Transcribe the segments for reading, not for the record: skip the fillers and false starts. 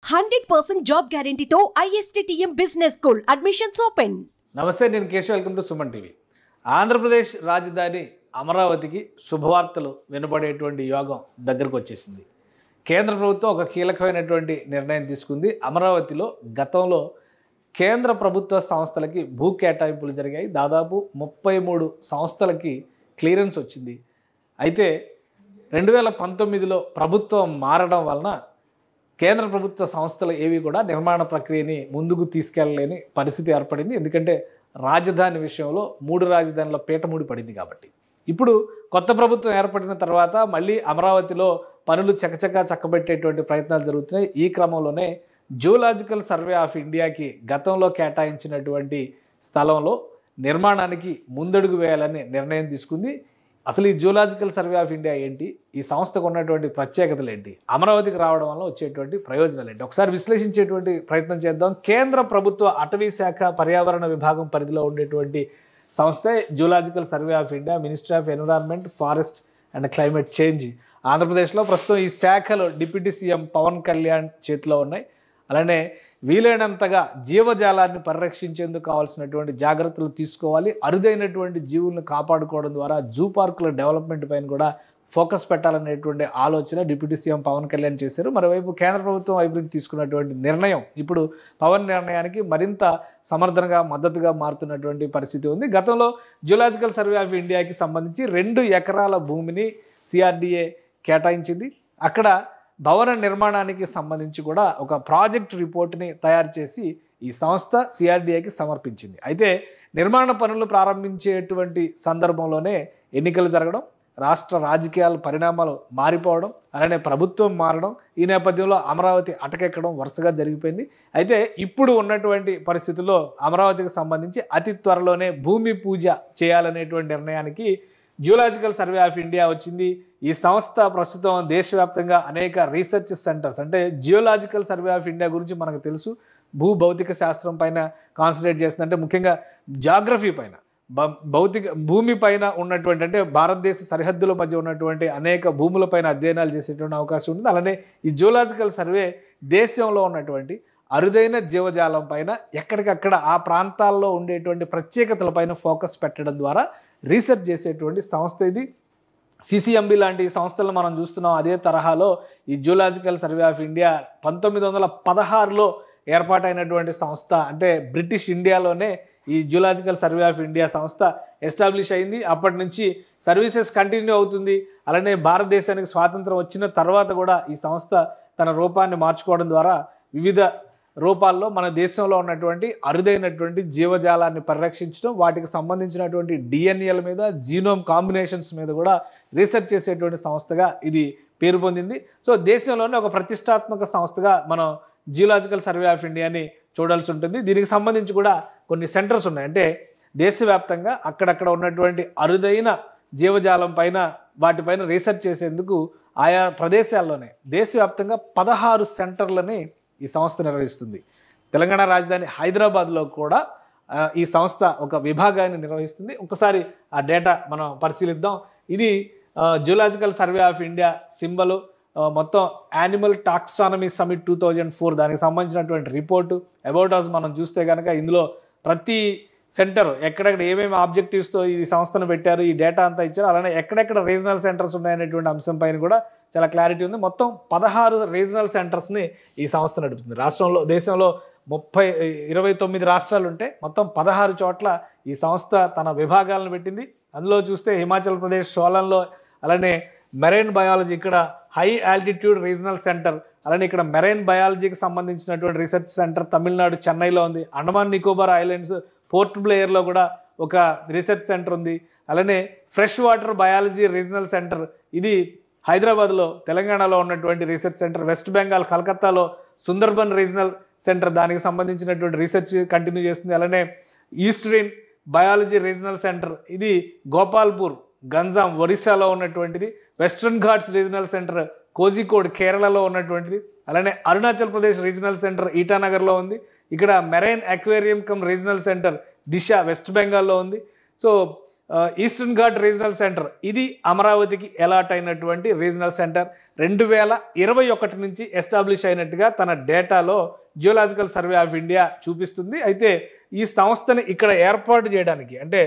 100% job గ్యారంటీతో ISTTM business school admissions open. నమస్తే, నేను Keshav. Welcome to Suman TV. Andhra Pradesh రాజధాని అమరావతికి శుభవార్తలు వినపడేటువంటి యోగం దగ్గరకు వచ్చేసింది. కేంద్ర ప్రభుత్వం ఒక కీలకమైనటువంటి నిర్ణయం తీసుకుంది. అమరావతిలో గతంలో కేంద్ర ప్రభుత్వ సంస్థలకి భూ కేటాయింపులు జరిగాయి. దాదాపు 33 సంస్థలకి క్లియరెన్స్ వచ్చింది. అయితే 2019లో ప్రభుత్వం మారడం వలన కేంద్ర ప్రభుత్వ సంస్థలు ఏవి కూడా నిర్మాణ ప్రక్రియని ముందుకు తీసుకెళ్ళలేని పరిస్థితి ఏర్పడింది. ఎందుకంటే రాజధాని విషయంలో 3 రాజధానుల పీఠముడి పడింది కాబట్టి. ఇప్పుడు కొత్త ప్రభుత్వం ఏర్పడిన తర్వాత మళ్ళీ అమరావతిలో పనులు చక్కబెట్టేటువంటి ప్రయత్నాలు జరుగుతున్నాయి. ఈ క్రమంలోనే జియోలాజికల్ సర్వే ఆఫ్ ఇండియాకి గతంలో కేటాయించినటువంటి స్థలంలో నిర్మాణానికి ముందడుగు వేయాలని నిర్ణయం తీసుకుంది. అసలు ఈ జియోలాజికల్ సర్వే ఆఫ్ ఇండియా ఏంటి, ఈ సంస్థకు ఉన్నటువంటి ప్రత్యేకతలు ఏంటి, అమరావతికి రావడం వల్ల వచ్చేటువంటి ప్రయోజనాలు ఏంటి, ఒకసారి విశ్లేషించేటువంటి ప్రయత్నం చేద్దాం. కేంద్ర ప్రభుత్వ అటవీ శాఖ పర్యావరణ విభాగం పరిధిలో ఉండేటువంటి సంస్థ geological survey of India. Ministry of environment, forest and climate change ఆంధ్రప్రదేశ్లో ప్రస్తుతం ఈ శాఖలో డిప్యూటీ సీఎం పవన్ కళ్యాణ్ చేతిలో ఉన్నాయి. అలానే వీలైనంతగా జీవజాలాన్ని పరిరక్షించేందుకు కావాల్సినటువంటి జాగ్రత్తలు తీసుకోవాలి. అరుదైనటువంటి జీవులను కాపాడుకోవడం ద్వారా జూ పార్కుల డెవలప్మెంట్ పైన కూడా ఫోకస్ పెట్టాలనేటువంటి ఆలోచన డిప్యూటీ సీఎం పవన్ కళ్యాణ్ చేశారు. మరోవైపు కేంద్ర ప్రభుత్వం వైపు నుంచి తీసుకున్నటువంటి నిర్ణయం ఇప్పుడు పవన్ నిర్ణయానికి మరింత సమర్థనగా మద్దతుగా మారుతున్నటువంటి పరిస్థితి ఉంది. గతంలో జియోలాజికల్ సర్వే ఆఫ్ ఇండియాకి సంబంధించి 2 ఎకరాల భూమిని సిఆర్డీఏ కేటాయించింది. అక్కడ భవన నిర్మాణానికి సంబంధించి కూడా ఒక ప్రాజెక్ట్ రిపోర్ట్ని తయారు చేసి ఈ సంస్థ సిఆర్డీఏకి సమర్పించింది. అయితే నిర్మాణ పనులు ప్రారంభించేటువంటి సందర్భంలోనే ఎన్నికలు జరగడం, రాష్ట్ర రాజకీయాల పరిణామాలు మారిపోవడం, అలానే ప్రభుత్వం మారడం, ఈ నేపథ్యంలో అమరావతి అటకెక్కడం వరుసగా జరిగిపోయింది. అయితే ఇప్పుడు ఉన్నటువంటి పరిస్థితుల్లో అమరావతికి సంబంధించి అతి త్వరలోనే భూమి పూజ చేయాలనేటువంటి నిర్ణయానికి జియోలాజికల్ సర్వే ఆఫ్ ఇండియా వచ్చింది. ఈ సంస్థ ప్రస్తుతం దేశవ్యాప్తంగా అనేక రీసెర్చ్ సెంటర్స్, అంటే జియోలాజికల్ సర్వే ఆఫ్ ఇండియా గురించి మనకు తెలుసు, భౌతిక శాస్త్రం పైన కాన్సన్ట్రేట్ చేస్తుంది. అంటే ముఖ్యంగా జాగ్రఫీ పైన, భూమి పైన ఉన్నటువంటి, అంటే భారతదేశ సరిహద్దుల మధ్య ఉన్నటువంటి అనేక భూములపైన అధ్యయనాలు చేసేటువంటి అవకాశం ఉంటుంది. అలానే ఈ జియోలాజికల్ సర్వే దేశంలో ఉన్నటువంటి అరుదైన జీవజాలం పైన ఎక్కడికక్కడ ఆ ప్రాంతాల్లో ఉండేటువంటి ప్రత్యేకతల పైన ఫోకస్ పెట్టడం ద్వారా రీసెర్చ్ చేసేటువంటి సంస్థ ఇది. సిసిఎంబి లాంటి సంస్థలను మనం చూస్తున్నాం. అదే తరహాలో ఈ జియోలాజికల్ సర్వే ఆఫ్ ఇండియా 1916లో ఏర్పాటైనటువంటి సంస్థ. అంటే బ్రిటిష్ ఇండియాలోనే ఈ జియోలాజికల్ సర్వే ఆఫ్ ఇండియా సంస్థ ఎస్టాబ్లిష్ అయింది. అప్పటి నుంచి సర్వీసెస్ కంటిన్యూ అవుతుంది. అలానే భారతదేశానికి స్వాతంత్రం వచ్చిన తర్వాత కూడా ఈ సంస్థ తన రూపాన్ని మార్చుకోవడం ద్వారా వివిధ రూపాల్లో మన దేశంలో ఉన్నటువంటి అరుదైనటువంటి జీవజాలాన్ని పరిరక్షించడం, వాటికి సంబంధించినటువంటి డిఎన్ఏల మీద, జీనోమ్ కాంబినేషన్స్ మీద కూడా రీసెర్చ్ చేసేటువంటి సంస్థగా ఇది పేరు పొందింది. సో దేశంలోనే ఒక ప్రతిష్టాత్మక సంస్థగా మనం జియోలాజికల్ సర్వే ఆఫ్ ఇండియాని చూడాల్సి ఉంటుంది. దీనికి సంబంధించి కూడా కొన్ని సెంటర్స్ ఉన్నాయి. అంటే దేశవ్యాప్తంగా అక్కడక్కడ ఉన్నటువంటి అరుదైన జీవజాలం పైన, వాటిపైన రీసెర్చ్ చేసేందుకు ఆయా ప్రదేశాల్లోనే దేశవ్యాప్తంగా 16 సెంటర్లని ఈ సంస్థ నిర్వహిస్తుంది. తెలంగాణ రాజధాని హైదరాబాద్లో కూడా ఈ సంస్థ ఒక విభాగాన్ని నిర్వహిస్తుంది. ఒకసారి ఆ డేటా మనం పరిశీలిద్దాం. ఇది geological survey of India symbol, మొత్తం యానిమల్ టాక్సానమీ సమిట్ 2004 దానికి సంబంధించినటువంటి రిపోర్టు. అబౌట్ అస్ మనం చూస్తే కనుక ఇందులో ప్రతి సెంటర్ ఎక్కడెక్కడ ఏమేమి ఆబ్జెక్టివ్స్తో ఈ సంస్థను పెట్టారు, ఈ డేటా అంతా ఇచ్చారు. అలానే ఎక్కడెక్కడ రీజనల్ సెంటర్స్ ఉన్నాయనేటువంటి అంశం పైన కూడా చాలా క్లారిటీ ఉంది. మొత్తం 16 రీజనల్ సెంటర్స్ని ఈ సంస్థ నడుపుతుంది. దేశంలో 29 రాష్ట్రాలు ఉంటే మొత్తం 16 చోట్ల ఈ సంస్థ తన విభాగాలను పెట్టింది. అందులో చూస్తే హిమాచల్ ప్రదేశ్ సోలన్లో, అలానే మెరైన్ బయాలజీ ఇక్కడ హై ఆల్టిట్యూడ్ రీజనల్ సెంటర్, అలానే ఇక్కడ మెరైన్ బయాలజీకి సంబంధించినటువంటి రీసెర్చ్ సెంటర్ తమిళనాడు చెన్నైలో ఉంది. అండమాన్ నికోబార్ ఐలాండ్స్ పోర్ట్ బ్లేయర్లో కూడా ఒక రీసెర్చ్ సెంటర్ ఉంది. అలానే fresh water biology regional centre, ఇది హైదరాబాద్లో తెలంగాణలో ఉన్నటువంటి రీసెర్చ్ సెంటర్. వెస్ట్ బెంగాల్ కలకత్తాలో సుందర్బన్ రీజనల్ సెంటర్, దానికి సంబంధించినటువంటి రీసెర్చ్ కంటిన్యూ చేస్తుంది. అలానే ఈస్టర్న్ బయాలజీ రీజనల్ సెంటర్, ఇది గోపాల్పూర్ గంజాం ఒరిస్సాలో ఉన్నటువంటిది. Western Ghats regional centre Kozhikode కేరళలో ఉన్నటువంటిది. అలానే అరుణాచల్ ప్రదేశ్ రీజనల్ సెంటర్ ఈటానగర్లో ఉంది. ఇక్కడ marine aquarium cum regional centre Digha west బెంగాల్లో ఉంది. So eastern ghat regional centre ఇది అమరావతికి అలాట్ అయినటువంటి రీజనల్ సెంటర్ 2021 నుంచి ఎస్టాబ్లిష్ అయినట్టుగా తన డేటాలో జియోలాజికల్ సర్వే ఆఫ్ ఇండియా చూపిస్తుంది. అయితే ఈ సంస్థని ఇక్కడ ఏర్పాటు చేయడానికి అంటే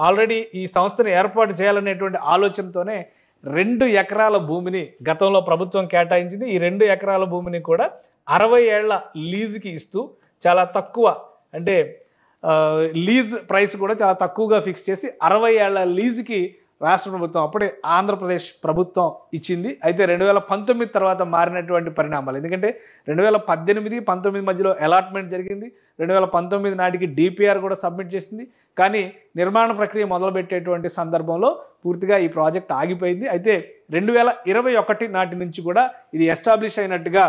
ఆల్రెడీ ఈ సంస్థని ఏర్పాటు చేయాలనేటువంటి ఆలోచనతోనే 2 ఎకరాల భూమిని గతంలో ప్రభుత్వం కేటాయించింది. ఈ 2 ఎకరాల భూమిని కూడా 60 ఏళ్ల లీజుకి ఇస్తూ చాలా తక్కువ అంటే లీజ్ ప్రైస్ కూడా చాలా తక్కువగా ఫిక్స్ చేసి 60 ఏళ్ల లీజుకి రాష్ట్ర ప్రభుత్వం అప్పుడే ఆంధ్రప్రదేశ్ ప్రభుత్వం ఇచ్చింది. అయితే 2019 తర్వాత మారినటువంటి పరిణామాలు, ఎందుకంటే 2018-19 మధ్యలో అలాట్మెంట్ జరిగింది. 2019 నాటికి డిపిఆర్ కూడా సబ్మిట్ చేసింది. కానీ నిర్మాణ ప్రక్రియ మొదలుపెట్టేటువంటి సందర్భంలో పూర్తిగా ఈ ప్రాజెక్ట్ ఆగిపోయింది. అయితే 2021 నాటి నుంచి కూడా ఇది ఎస్టాబ్లిష్ అయినట్టుగా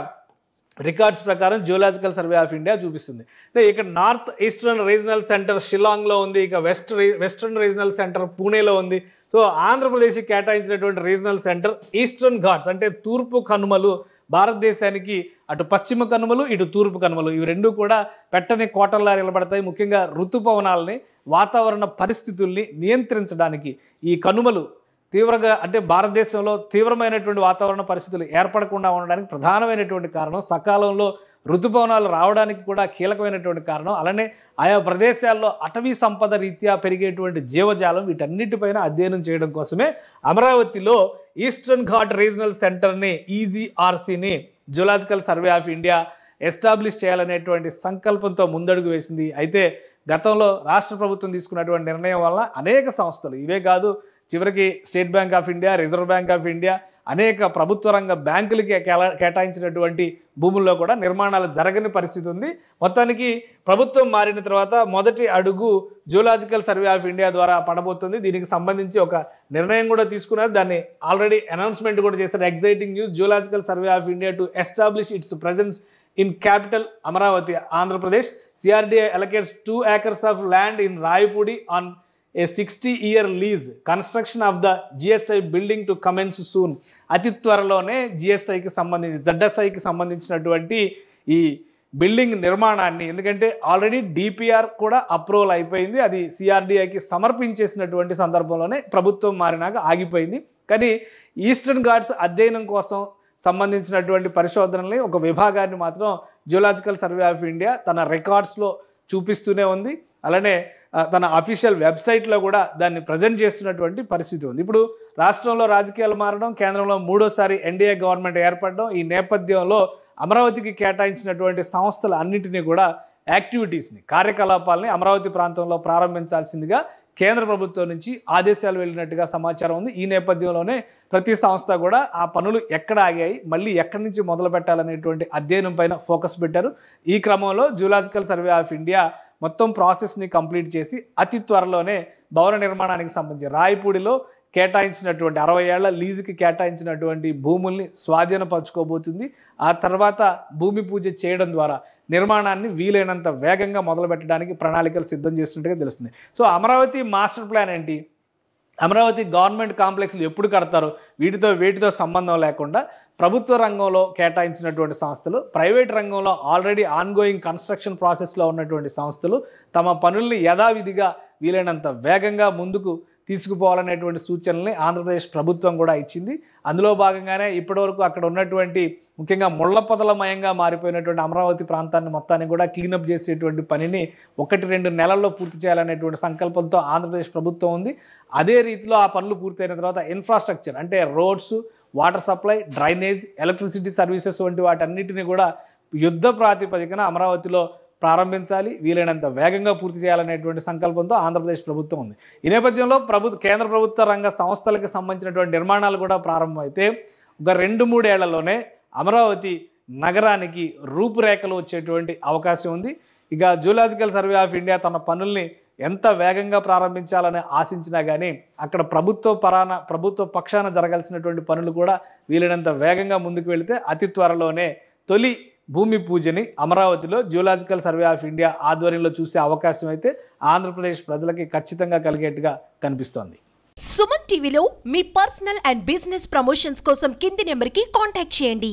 రికార్డ్స్ ప్రకారం జియోలాజికల్ సర్వే ఆఫ్ ఇండియా చూపిస్తుంది. అంటే ఇక్కడ నార్త్ ఈస్టర్న్ రీజనల్ సెంటర్ షిల్లాంగ్లో ఉంది, ఇక వెస్టర్న్ రీజనల్ సెంటర్ పూణేలో ఉంది. సో ఆంధ్రప్రదేశ్కి కేటాయించినటువంటి రీజనల్ సెంటర్ ఈస్టర్న్ ఘాట్స్ అంటే తూర్పు కనుమలు, భారతదేశానికి అటు పశ్చిమ కనుమలు ఇటు తూర్పు కనుమలు ఇవి రెండు కూడా పెట్టని కోటల్లా నిలబడతాయి. ముఖ్యంగా ఋతుపవనాలని, వాతావరణ పరిస్థితుల్ని నియంత్రించడానికి ఈ కనుమలు తీవ్రంగా అంటే భారతదేశంలో తీవ్రమైనటువంటి వాతావరణ పరిస్థితులు ఏర్పడకుండా ఉండడానికి ప్రధానమైనటువంటి కారణం, సకాలంలో ఋతుపవనాలు రావడానికి కూడా కీలకమైనటువంటి కారణం, అలానే ఆయా ప్రదేశాల్లో అటవీ సంపద రీత్యా పెరిగేటువంటి జీవజాలం వీటన్నిటిపైన అధ్యయనం చేయడం కోసమే అమరావతిలో ఈస్టర్న్ ఘాట్ రీజనల్ సెంటర్ని ఈజీఆర్సీని geological survey of India establish చేయాలనేటువంటి సంకల్పంతో ముందడుగు వేసింది. అయితే గతంలో రాష్ట్ర ప్రభుత్వం తీసుకున్నటువంటి నిర్ణయం వల్ల అనేక సంస్థలు ఇవే కాదు చివరికి state bank of India, reserve bank of India అనేక ప్రభుత్వ రంగ బ్యాంకులకి కేటాయించినటువంటి భూముల్లో కూడా నిర్మాణాలు జరగని పరిస్థితి ఉంది. మొత్తానికి ప్రభుత్వం మారిన తర్వాత మొదటి అడుగు జియోలాజికల్ సర్వే ఆఫ్ ఇండియా ద్వారా పడబోతుంది. దీనికి సంబంధించి ఒక నిర్ణయం కూడా తీసుకున్నారు. దాన్ని ఆల్రెడీ అనౌన్స్మెంట్ కూడా చేశారు. Exciting news, geological survey of India to establish it's presence in capital Amaravati Andhra Pradesh. CRDA allocates 2 acres of land in Raipudi on a 60-year lease. Construction of the GSI building to commence soon. అతి త్వరలోనే జిఎస్ఐకి సంబంధించి ZSIకి సంబంధించినటువంటి ఈ building నిర్మాణాన్ని, ఎందుకంటే already DPR కూడా approval అయిపోయింది, అది CRDAకి సమర్పించేసినటువంటి సందర్భంలోనే ప్రభుత్వం మారినాక ఆగిపోయింది. కానీ ఈస్టర్న్ ఘాట్స్ అధ్యయనం కోసం సంబంధించినటువంటి పరిశోధనల్ని ఒక విభాగాన్ని మాత్రం జియోలాజికల్ సర్వే ఆఫ్ ఇండియా తన రికార్డ్స్లో చూపిస్తూనే ఉంది. అలానే తన అఫీషియల్ వెబ్సైట్లో కూడా దాన్ని ప్రజెంట్ చేస్తున్నటువంటి పరిస్థితి ఉంది. ఇప్పుడు రాష్ట్రంలో రాజకీయాలు మారడం, కేంద్రంలో 3వ ఎన్డీఏ గవర్నమెంట్ ఏర్పడడం, ఈ నేపథ్యంలో అమరావతికి కేటాయించినటువంటి సంస్థల అన్నింటినీ కూడా యాక్టివిటీస్ని, కార్యకలాపాలని అమరావతి ప్రాంతంలో ప్రారంభించాల్సిందిగా కేంద్ర ప్రభుత్వం నుంచి ఆదేశాలు వెళ్ళినట్టుగా సమాచారం ఉంది. ఈ నేపథ్యంలోనే ప్రతి సంస్థ కూడా ఆ పనులు ఎక్కడ ఆగాయి, మళ్ళీ ఎక్కడి నుంచి మొదలు పెట్టాలనేటువంటి అధ్యయనం పైన ఫోకస్ పెట్టారు. ఈ క్రమంలో జియోలాజికల్ సర్వే ఆఫ్ ఇండియా మొత్తం ప్రాసెస్ని కంప్లీట్ చేసి అతి త్వరలోనే భవన నిర్మాణానికి సంబంధించి రాయపూడిలో కేటాయించినటువంటి 60 ఏళ్ల లీజుకి కేటాయించినటువంటి భూముల్ని స్వాధీనపరచుకోబోతుంది. ఆ తర్వాత భూమి పూజ చేయడం ద్వారా నిర్మాణాన్ని వీలైనంత వేగంగా మొదలుపెట్టడానికి ప్రణాళికలు సిద్ధం చేస్తున్నట్టుగా తెలుస్తుంది. సో అమరావతి మాస్టర్ ప్లాన్ ఏంటి, అమరావతి గవర్నమెంట్ కాంప్లెక్స్లు ఎప్పుడు కడతారు, వేటితో సంబంధం లేకుండా ప్రభుత్వ రంగంలో కేటాయించినటువంటి సంస్థలు, ప్రైవేట్ రంగంలో ఆల్రెడీ ఆన్గోయింగ్ కన్స్ట్రక్షన్ ప్రాసెస్లో ఉన్నటువంటి సంస్థలు తమ పనుల్ని యథావిధిగా వీలైనంత వేగంగా ముందుకు తీసుకుపోవాలనేటువంటి సూచనల్ని ఆంధ్రప్రదేశ్ ప్రభుత్వం కూడా ఇచ్చింది. అందులో భాగంగానే ఇప్పటివరకు అక్కడ ఉన్నటువంటి ముఖ్యంగా ముళ్లపొదలమయంగా మారిపోయినటువంటి అమరావతి ప్రాంతాన్ని మొత్తాన్ని కూడా క్లీనప్ చేసేటువంటి పనిని 1-2 నెలల్లో పూర్తి చేయాలనేటువంటి సంకల్పంతో ఆంధ్రప్రదేశ్ ప్రభుత్వం ఉంది. అదే రీతిలో ఆ పనులు పూర్తయిన తర్వాత ఇన్ఫ్రాస్ట్రక్చర్ అంటే roads, water supply, drainage, electricity services వంటి వాటన్నిటిని కూడా యుద్ధ ప్రాతిపదికన అమరావతిలో ప్రారంభించాలి, వీలైనంత వేగంగా పూర్తి చేయాలనేటువంటి సంకల్పంతో ఆంధ్రప్రదేశ్ ప్రభుత్వం ఉంది. ఈ నేపథ్యంలో కేంద్ర ప్రభుత్వ రంగ సంస్థలకు సంబంధించినటువంటి నిర్మాణాలు కూడా ప్రారంభమైతే ఒక 2-3 ఏళ్లలోనే అమరావతి నగరానికి రూపురేఖలు వచ్చేటువంటి అవకాశం ఉంది. ఇక జియోలాజికల్ సర్వే ఆఫ్ ఇండియా తన పనుల్ని ఎంత వేగంగా ప్రారంభించాలని ఆశించినా కానీ అక్కడ ప్రభుత్వ పక్షాన జరగాల్సినటువంటి పనులు కూడా వీలైనంత వేగంగా ముందుకు వెళితే అతి త్వరలోనే తొలి భూమి పూజని అమరావతిలో జియోలాజికల్ సర్వే ఆఫ్ ఇండియా ఆధ్వర్యంలో చూసే అవకాశం అయితే ఆంధ్రప్రదేశ్ ప్రజలకి ఖచ్చితంగా కలిగేట్టుగా కనిపిస్తోంది. సుమన్ టీవీలో మీ పర్సనల్ అండ్ బిజినెస్ ప్రమోషన్స్ కోసం కింది నెంబర్కి కాంటాక్ట్ చేయండి.